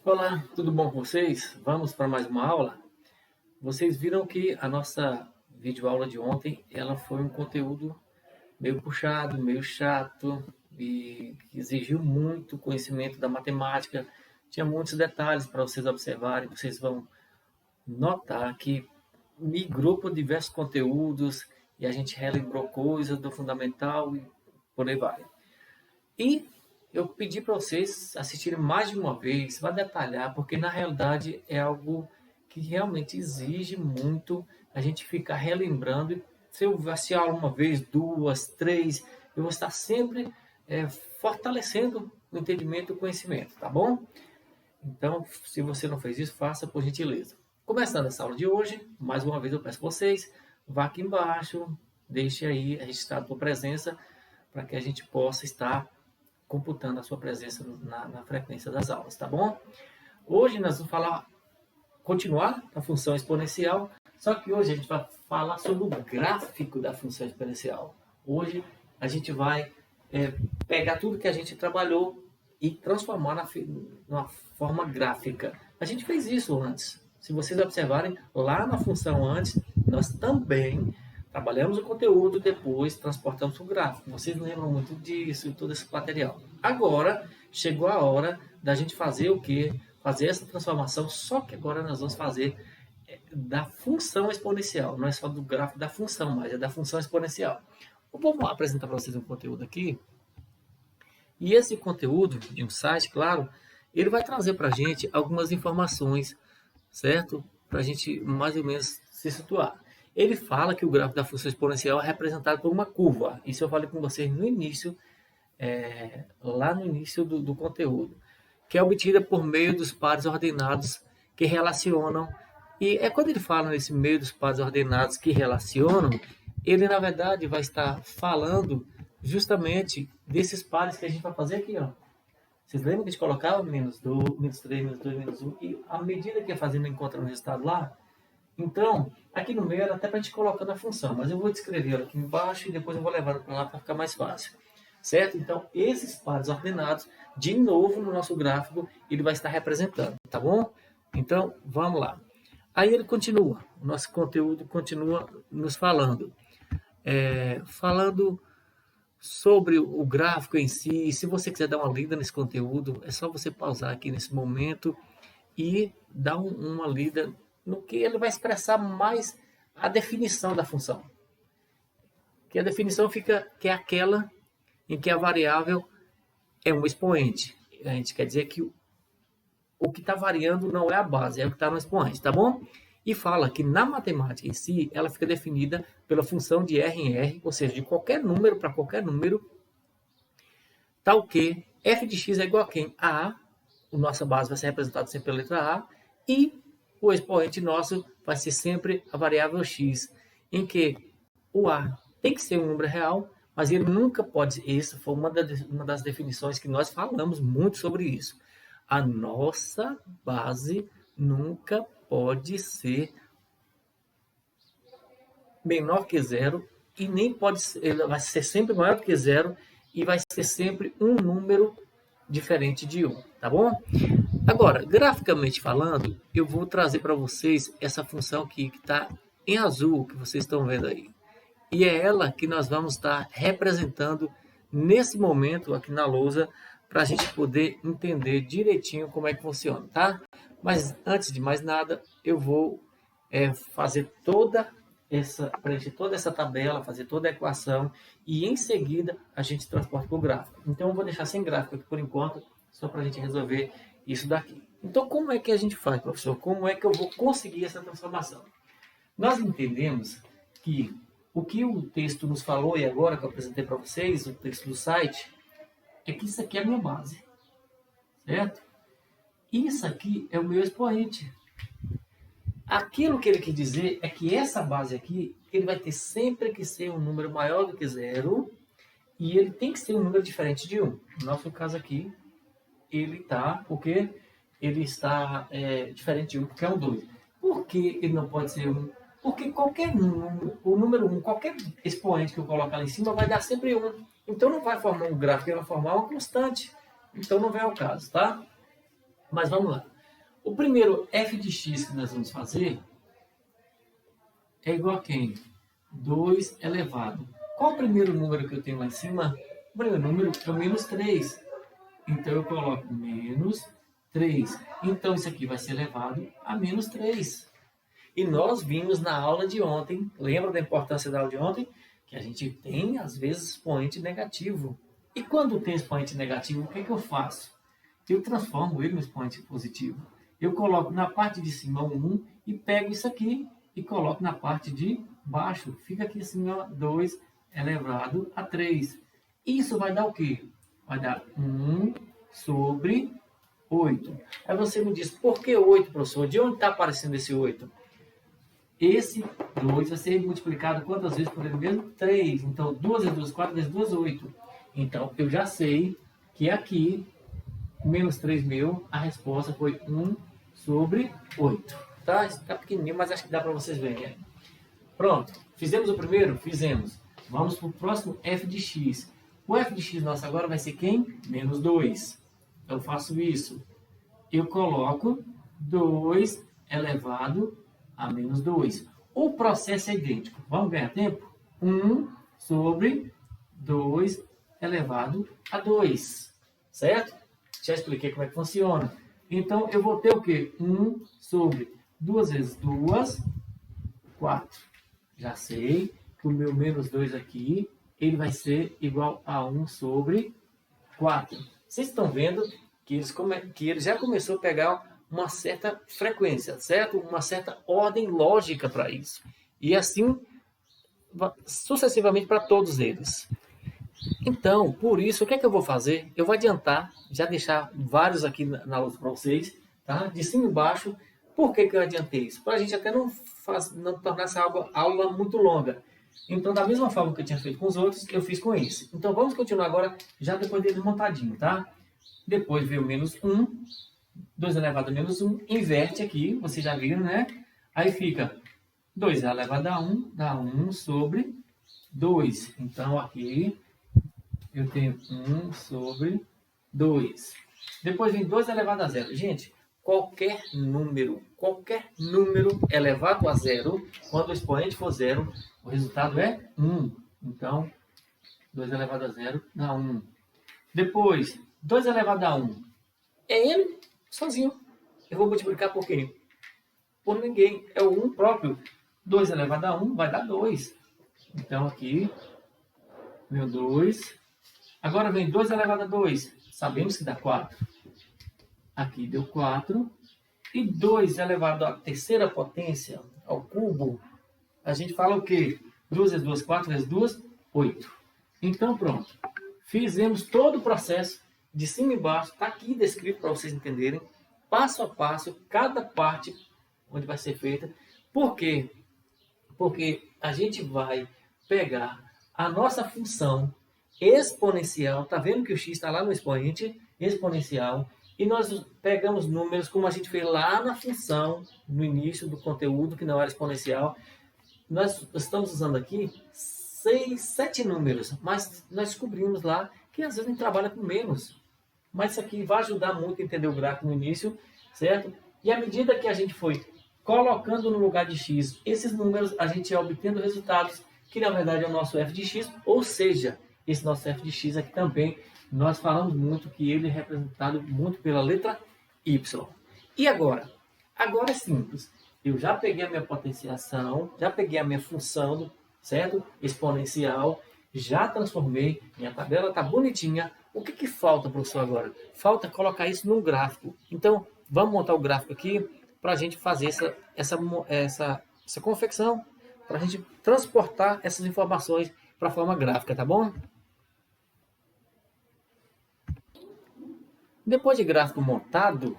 Olá, tudo bom com vocês? Vamos para mais uma aula? Vocês viram que a nossa videoaula de ontem, ela foi um conteúdo meio puxado, meio chato e que exigiu muito conhecimento da matemática. Tinha muitos detalhes para vocês observarem. Vocês vão notar que migrou por diversos conteúdos e a gente relembrou coisas do fundamental e por aí vai. E eu pedi para vocês assistirem mais de uma vez, vai detalhar, porque na realidade é algo que realmente exige muito a gente ficar relembrando. Se eu assistir a aula uma vez, duas, três, eu vou estar sempre fortalecendo o entendimento e o conhecimento, tá bom? Então, se você não fez isso, faça por gentileza. Começando essa aula de hoje, mais uma vez eu peço a vocês, vá aqui embaixo, deixe aí registrado a sua presença, para que a gente possa estar computando a sua presença na frequência das aulas, tá bom? Hoje nós vamos continuar a função exponencial, só que hoje a gente vai falar sobre o gráfico da função exponencial. Hoje a gente vai pegar tudo que a gente trabalhou e transformar numa forma gráfica. A gente fez isso antes. Se vocês observarem, lá na função antes, nós também trabalhamos o conteúdo, depois transportamos o gráfico. Vocês lembram muito disso e todo esse material. Agora, chegou a hora da gente fazer o quê? Fazer essa transformação, só que agora nós vamos fazer da função exponencial. Não é só do gráfico da função, mas é da função exponencial. Vamos apresentar para vocês um conteúdo aqui. E esse conteúdo, de um site, claro, ele vai trazer para a gente algumas informações, certo? Para a gente mais ou menos se situar. Ele fala que o gráfico da função exponencial é representado por uma curva. Isso eu falei com vocês no início, lá no início do conteúdo, que é obtida por meio dos pares ordenados que relacionam. E quando ele fala nesse meio dos pares ordenados que relacionam, ele na verdade vai estar falando justamente desses pares que a gente vai fazer aqui, ó. Vocês lembram que a gente colocava menos 2, menos 3, menos 2, menos 1, e à medida que ia fazendo encontra no resultado lá, então, aqui no meio era até para a gente colocar na função, mas eu vou descrever ela aqui embaixo e depois eu vou levar para lá para ficar mais fácil. Certo? Então, esses pares ordenados, de novo no nosso gráfico, ele vai estar representando, tá bom? Então, vamos lá. Aí ele continua, o nosso conteúdo continua nos falando. Falando sobre o gráfico em si. Se você quiser dar uma lida nesse conteúdo, é só você pausar aqui nesse momento e dar uma lida no que ele vai expressar mais a definição da função. Que a definição fica que é aquela em que a variável é um expoente. A gente quer dizer que o que está variando não é a base, é o que está no expoente, tá bom? E fala que na matemática em si, ela fica definida pela função de R em R, ou seja, de qualquer número para qualquer número, tal que f de x é igual a quem? A, a nossa base vai ser representada sempre pela letra A, e o expoente nosso vai ser sempre a variável x, em que o A tem que ser um número real, mas ele nunca pode. Essa foi uma das definições que nós falamos muito sobre isso. A nossa base nunca pode ser menor que zero e nem pode ser, ela vai ser sempre maior do que zero e vai ser sempre um número diferente de 1, tá bom? Agora, graficamente falando, eu vou trazer para vocês essa função aqui que está em azul, que vocês estão vendo aí. E é ela que nós vamos estar representando nesse momento aqui na lousa, para a gente poder entender direitinho como é que funciona, tá? Mas antes de mais nada, eu vou fazer preencher toda essa tabela, fazer toda a equação e em seguida a gente transporta para o gráfico. Então eu vou deixar sem gráfico aqui por enquanto, só para a gente resolver isso daqui. Então como é que a gente faz, professor? Como é que eu vou conseguir essa transformação? Nós entendemos que o que o texto nos falou, e agora que eu apresentei para vocês, o texto do site, é que isso aqui é a minha base, certo? Isso aqui é o meu expoente. Aquilo que ele quer dizer é que essa base aqui, ele vai ter sempre que ser um número maior do que zero, e ele tem que ser um número diferente de 1. No nosso caso aqui, ele está, porque ele está diferente de 1, porque é um 2. Por que ele não pode ser 1? Porque qualquer número, o número 1, qualquer expoente que eu colocar lá em cima vai dar sempre 1. Então não vai formar um gráfico, ele vai formar uma constante. Então não vem ao caso, tá? Mas vamos lá. O primeiro f de x que nós vamos fazer é igual a quem? 2 elevado. Qual o primeiro número que eu tenho lá em cima? O primeiro número é o menos 3. Então, eu coloco menos 3. Então, isso aqui vai ser elevado a menos 3. E nós vimos na aula de ontem, lembra da importância da aula de ontem? Que a gente tem, às vezes, expoente negativo. E quando tem expoente negativo, o que é que eu faço? Eu transformo ele em expoente positivo. Eu coloco na parte de cima 1 e pego isso aqui e coloco na parte de baixo. Fica aqui assim, ó, 2 elevado a 3. Isso vai dar o quê? Vai dar 1 sobre 8. Aí você me diz, por que 8, professor? De onde está aparecendo esse 8? Esse 2 vai ser multiplicado quantas vezes por ele mesmo? 3. Então, 2 vezes 2, 4 vezes 2, 8. Então, eu já sei que aqui, menos 3 meu, a resposta foi 1 sobre 8. Tá? Está pequenininho, mas acho que dá para vocês verem. Pronto. Fizemos o primeiro? Fizemos. Vamos para o próximo f de x. O f de x nosso agora vai ser quem? Menos 2. Eu faço isso. Eu coloco 2 elevado a menos 2. O processo é idêntico. Vamos ganhar tempo? 1 sobre 2 elevado a 2. Certo? Já expliquei como é que funciona. Então, eu vou ter o quê? 1 sobre 2 vezes 2, 4. Já sei que o meu menos 2 aqui, ele vai ser igual a 1 sobre 4. Vocês estão vendo que ele já começou a pegar uma certa frequência, certo? Uma certa ordem lógica para isso. E assim, sucessivamente para todos eles. Então, por isso, o que é que eu vou fazer? Eu vou adiantar, já deixar vários aqui na luz para vocês, tá? De cima e embaixo. Por que eu adiantei isso? Para a gente até não tornar essa aula muito longa. Então, da mesma forma que eu tinha feito com os outros, eu fiz com esse. Então, vamos continuar agora, já depois dele montadinho, tá? Depois veio menos 1, 2 elevado a menos 1, inverte aqui, vocês já viram, né? Aí fica 2 elevado a 1, dá 1 sobre 2. Então, aqui eu tenho 1 sobre 2. Depois vem 2 elevado a 0. Gente, qualquer número elevado a 0, quando o expoente for 0, o resultado é 1. Então, 2 elevado a 0 dá 1. Depois, 2 elevado a 1 é ele sozinho. Eu vou multiplicar por quem? Por ninguém. É o 1 próprio. 2 elevado a 1 vai dar 2. Então, aqui, meu 2. Agora vem 2 elevado a 2. Sabemos que dá 4. Aqui deu 4. E 2 elevado à terceira potência, ao cubo, a gente fala o quê? 2 vezes 2, 4 vezes 2, 8. Então, pronto. Fizemos todo o processo, de cima e embaixo, está aqui descrito para vocês entenderem, passo a passo, cada parte onde vai ser feita. Por quê? Porque a gente vai pegar a nossa função exponencial, está vendo que o x está lá no expoente exponencial, e nós pegamos números como a gente fez lá na função, no início do conteúdo, que não era exponencial. Nós estamos usando aqui 6, 7 números, mas nós descobrimos lá que às vezes a gente trabalha com menos. Mas isso aqui vai ajudar muito a entender o gráfico no início, certo? E à medida que a gente foi colocando no lugar de x esses números, a gente ia obtendo resultados que na verdade é o nosso f de x, ou seja, esse nosso f de x aqui também, nós falamos muito que ele é representado muito pela letra y. E agora? Agora é simples. Eu já peguei a minha potenciação, já peguei a minha função, certo? Exponencial, já transformei, minha tabela está bonitinha. O que falta, professor, agora? Falta colocar isso num gráfico. Então, vamos montar o gráfico aqui para a gente fazer essa confecção, para a gente transportar essas informações para a forma gráfica, tá bom? Depois de gráfico montado,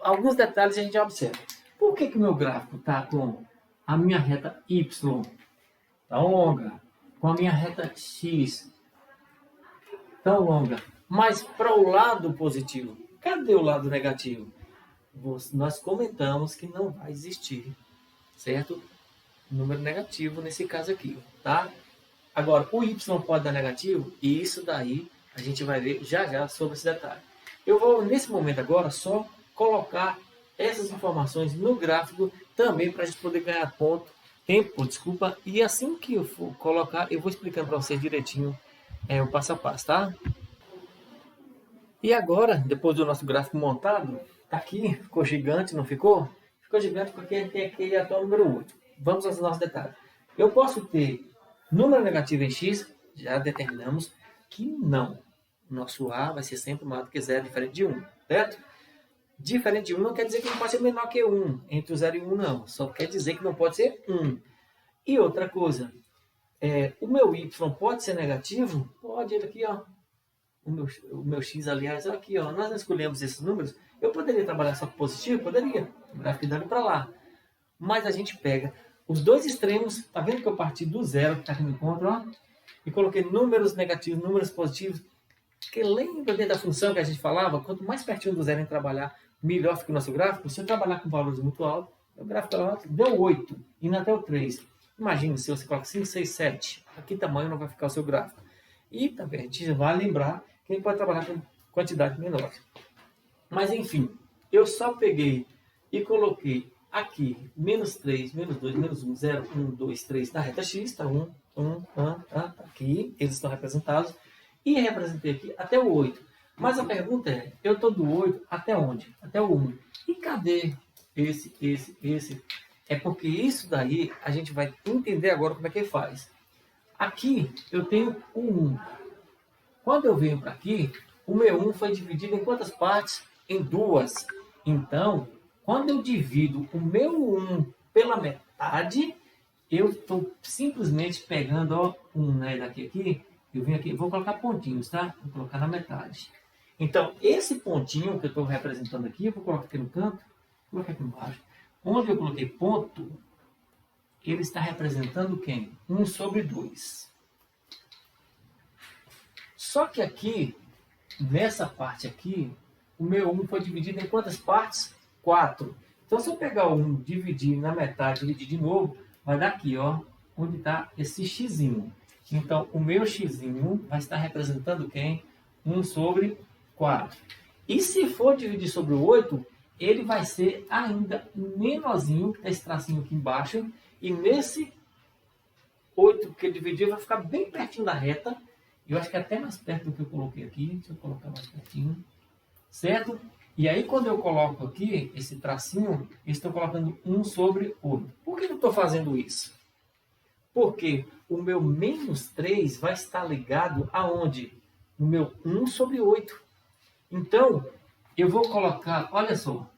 alguns detalhes a gente observa. Por que o meu gráfico está com a minha reta y tão longa, com a minha reta x tão longa, mas para o lado positivo? Cadê o lado negativo? Nós comentamos que não vai existir, certo? Número negativo nesse caso aqui, tá? Agora, o y pode dar negativo, e isso daí a gente vai ver já já sobre esse detalhe. Eu vou, nesse momento agora, só colocar essas informações no gráfico também para a gente poder ganhar tempo, desculpa. E assim que eu for colocar, eu vou explicando para vocês direitinho o passo a passo, tá? E agora, depois do nosso gráfico montado, tá aqui, ficou gigante, não ficou? Ficou gigante porque tem aquele até o número 8. Vamos aos nossos detalhes. Eu posso ter número negativo em x, já determinamos que não. Nosso A vai ser sempre maior do que 0, diferente de 1, certo? Diferente de 1 não quer dizer que não pode ser menor que 1. Entre o 0 e 1 não. Só quer dizer que não pode ser 1. E outra coisa, o meu y pode ser negativo? Pode, ele aqui, ó. O meu x, aliás, aqui, ó. Nós não escolhemos esses números. Eu poderia trabalhar só com positivo? Poderia. O gráfico dando para lá. Mas a gente pega os dois extremos. Tá vendo que eu parti do zero, que está aqui no encontro, ó? E coloquei números negativos, números positivos. Porque lembra dentro da função que a gente falava? Quanto mais pertinho do zero em trabalhar, melhor fica o nosso gráfico. Se eu trabalhar com valores muito altos, o gráfico alto deu 8, indo até o 3. Imagine se você coloca 5, 6, 7. A que tamanho não vai ficar o seu gráfico? E também a gente vai lembrar que a gente pode trabalhar com quantidade menor. Mas enfim, eu só peguei e coloquei aqui menos 3, menos 2, menos 1, 0, 1, 2, 3 na reta X, tá? 1, 1, tá aqui, eles estão representados. E representei aqui até o 8. Mas a pergunta é, eu estou do 8 até onde? Até o 1. E cadê esse? É porque isso daí a gente vai entender agora como é que faz. Aqui eu tenho o 1. Quando eu venho para aqui, o meu 1 foi dividido em quantas partes? Em 2. Então, quando eu divido o meu 1 pela metade, eu estou simplesmente pegando, ó, 1, né, daqui aqui, eu venho aqui, vou colocar pontinhos, tá? Vou colocar na metade. Então, esse pontinho que eu estou representando aqui, eu vou colocar aqui no canto, vou colocar aqui embaixo. Onde eu coloquei ponto, ele está representando quem? 1 sobre 2. Só que aqui, nessa parte aqui, o meu 1 foi dividido em quantas partes? 4. Então, se eu pegar o 1, dividir na metade, dividir de novo, vai dar aqui, ó, onde está esse xzinho. Então, o meu xzinho vai estar representando quem? 1 sobre 4. E se for dividir sobre o 8, ele vai ser ainda menorzinho, que está esse tracinho aqui embaixo, e nesse 8 que ele dividiu vai ficar bem pertinho da reta. Eu acho que é até mais perto do que eu coloquei aqui. Deixa eu colocar mais pertinho. Certo? E aí, quando eu coloco aqui esse tracinho, eu estou colocando 1 sobre 8. Por que eu estou fazendo isso? Porque o meu menos 3 vai estar ligado aonde? No meu 1 sobre 8. Então, eu vou colocar, olha só.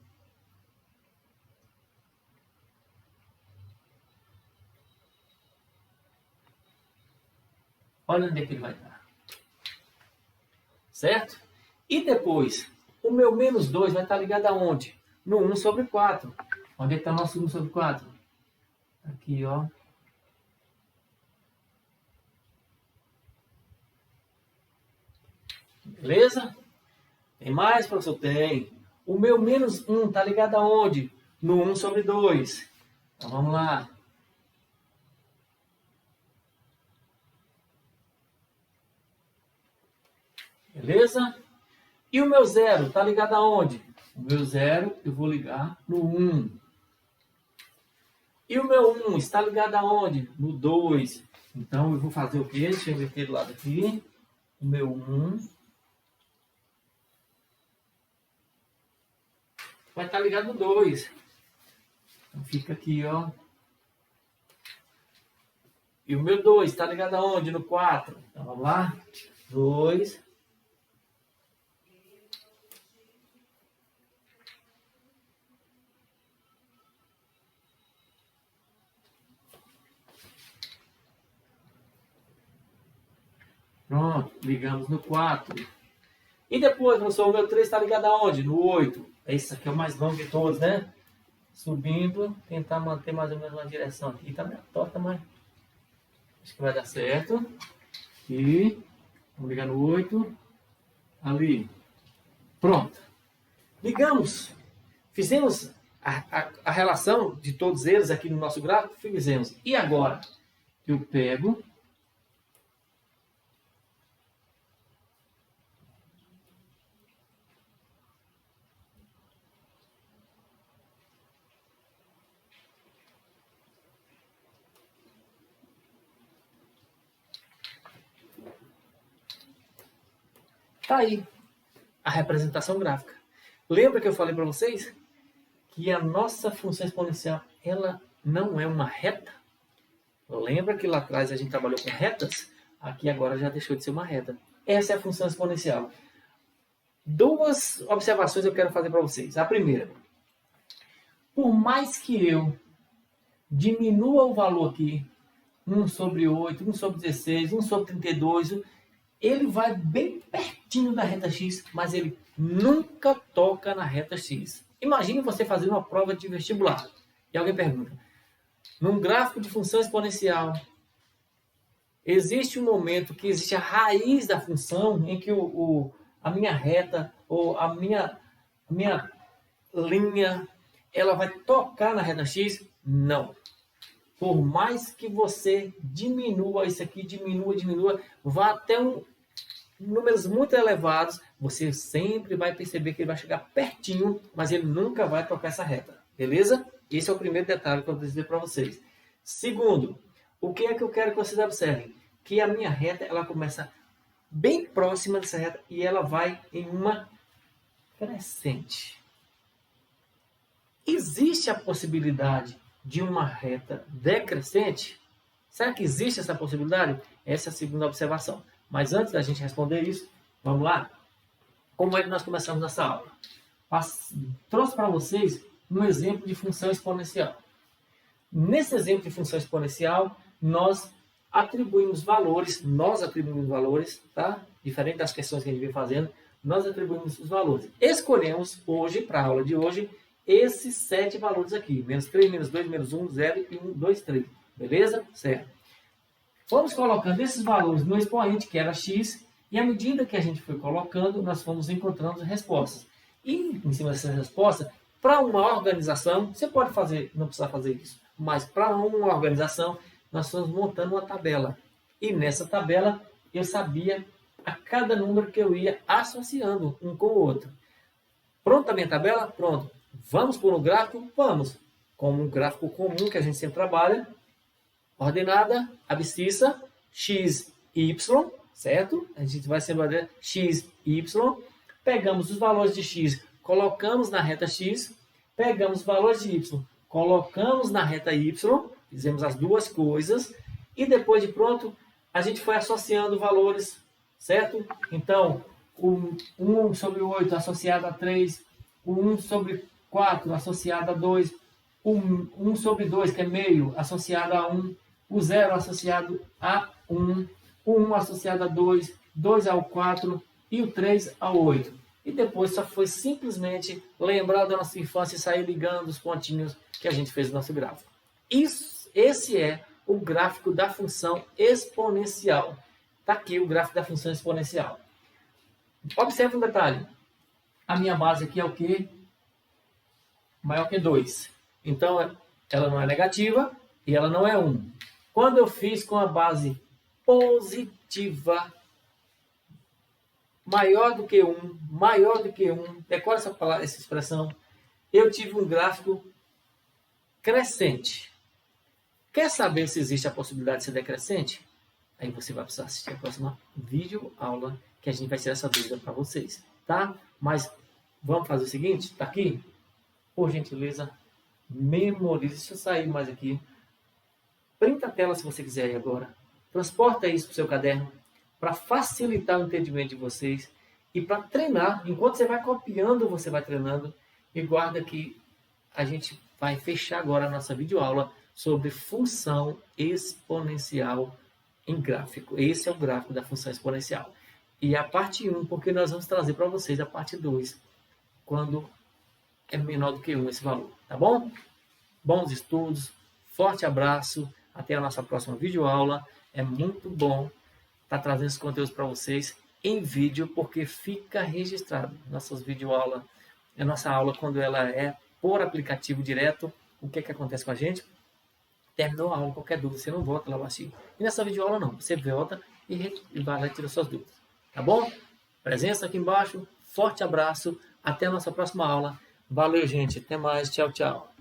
Olha onde é que ele vai estar. Certo? E depois, o meu menos 2 vai estar ligado aonde? No 1 sobre 4. Onde é que está o nosso 1 sobre 4? Aqui, ó. Beleza? Tem mais, professor? Tem. O meu menos 1 está ligado aonde? No 1 sobre 2. Então, vamos lá. Beleza? E o meu 0 está ligado aonde? O meu 0 eu vou ligar no 1. E o meu 1 está ligado aonde? No 2. Então, eu vou fazer o quê? Deixa eu inverter do lado aqui. O meu 1 vai estar ligado no 2. Então, fica aqui, ó. E o meu 2 está ligado aonde? No 4. Então, vamos lá. 2. Pronto, ligamos no 4. E depois, professor, o meu 3 está ligado aonde? No 8. Esse aqui é o mais longo de todos, né? Subindo, tentar manter mais ou menos uma direção aqui. Tá meio torta, mas acho que vai dar certo. E vamos ligar no 8. Ali. Pronto. Ligamos. Fizemos a relação de todos eles aqui no nosso gráfico. Fizemos. E agora? Eu pego. Tá aí a representação gráfica. Lembra que eu falei para vocês que a nossa função exponencial, ela não é uma reta? Lembra que lá atrás a gente trabalhou com retas? Aqui agora já deixou de ser uma reta. Essa é a função exponencial. Duas observações eu quero fazer para vocês. A primeira, por mais que eu diminua o valor aqui, 1 sobre 8, 1 sobre 16, 1 sobre 32, ele vai bem pertinho da reta X, mas ele nunca toca na reta X. Imagine você fazendo uma prova de vestibular. E alguém pergunta, num gráfico de função exponencial, existe um momento que existe a raiz da função em que a minha reta ou a minha linha, ela vai tocar na reta X? Não. Por mais que você diminua isso aqui, diminua, vá até números muito elevados, você sempre vai perceber que ele vai chegar pertinho, mas ele nunca vai tocar essa reta. Beleza? Esse é o primeiro detalhe que eu vou dizer para vocês. Segundo, o que é que eu quero que vocês observem? Que a minha reta, ela começa bem próxima dessa reta e ela vai em uma crescente. Existe a possibilidade de uma reta decrescente? Será que existe essa possibilidade? Essa é a segunda observação. Mas antes da gente responder isso, vamos lá? Como é que nós começamos essa aula? Trouxe para vocês um exemplo de função exponencial. Nesse exemplo de função exponencial, nós atribuímos valores, tá? Diferente das questões que a gente vem fazendo, nós atribuímos os valores. Escolhemos hoje, para a aula de hoje, esses 7 valores aqui. Menos 3, menos 2, menos 1, 0 e 1, 2, 3. Beleza? Certo. Fomos colocando esses valores no expoente, que era x, e à medida que a gente foi colocando, nós fomos encontrando as respostas. E, em cima dessas respostas, para uma organização, você pode fazer, não precisa fazer isso, mas para uma organização, nós fomos montando uma tabela. E nessa tabela, eu sabia a cada número que eu ia associando um com o outro. Pronto a minha tabela? Pronto. Vamos pôr no gráfico? Vamos. Como um gráfico comum que a gente sempre trabalha, ordenada, abscissa, x, y, certo? A gente vai sempre x, y. Pegamos os valores de x, colocamos na reta x. Pegamos os valores de y, colocamos na reta y. Fizemos as duas coisas. E depois de pronto, a gente foi associando valores, certo? Então, o 1 sobre 8 associado a 3. O 1 sobre 4 associado a 2. O 1 sobre 2, que é meio, associado a 1. O 0 associado a 1, o 1 associado a 2, 2 ao 4 e o 3 ao 8. E depois só foi simplesmente lembrar da nossa infância e sair ligando os pontinhos que a gente fez no nosso gráfico. Esse é o gráfico da função exponencial. Está aqui o gráfico da função exponencial. Observe um detalhe. A minha base aqui é o quê? Maior que 2. Então, ela não é negativa e ela não é 1. Quando eu fiz com a base positiva, maior do que 1, decora essa expressão, eu tive um gráfico crescente. Quer saber se existe a possibilidade de ser decrescente? Aí você vai precisar assistir a próxima videoaula, que a gente vai tirar essa dúvida para vocês, tá? Mas vamos fazer o seguinte, tá aqui? Por gentileza, memorize. Deixa eu sair mais aqui. Printa a tela se você quiser aí agora. Transporta isso para o seu caderno para facilitar o entendimento de vocês e para treinar. Enquanto você vai copiando, você vai treinando. E guarda que a gente vai fechar agora a nossa videoaula sobre função exponencial em gráfico. Esse é o gráfico da função exponencial. E a parte 1, porque nós vamos trazer para vocês a parte 2, quando é menor do que 1 esse valor. Tá bom? Bons estudos, forte abraço. Até a nossa próxima videoaula. É muito bom estar trazendo esses conteúdos para vocês em vídeo, porque fica registrado. Nossas videoaulas, a nossa aula, quando ela é por aplicativo direto, o que acontece com a gente? Terminou a aula, qualquer dúvida, você não volta lá baixinho. E nessa videoaula não, você volta e vai lá e tira suas dúvidas. Tá bom? Presença aqui embaixo, forte abraço, até a nossa próxima aula. Valeu, gente. Até mais. Tchau, tchau.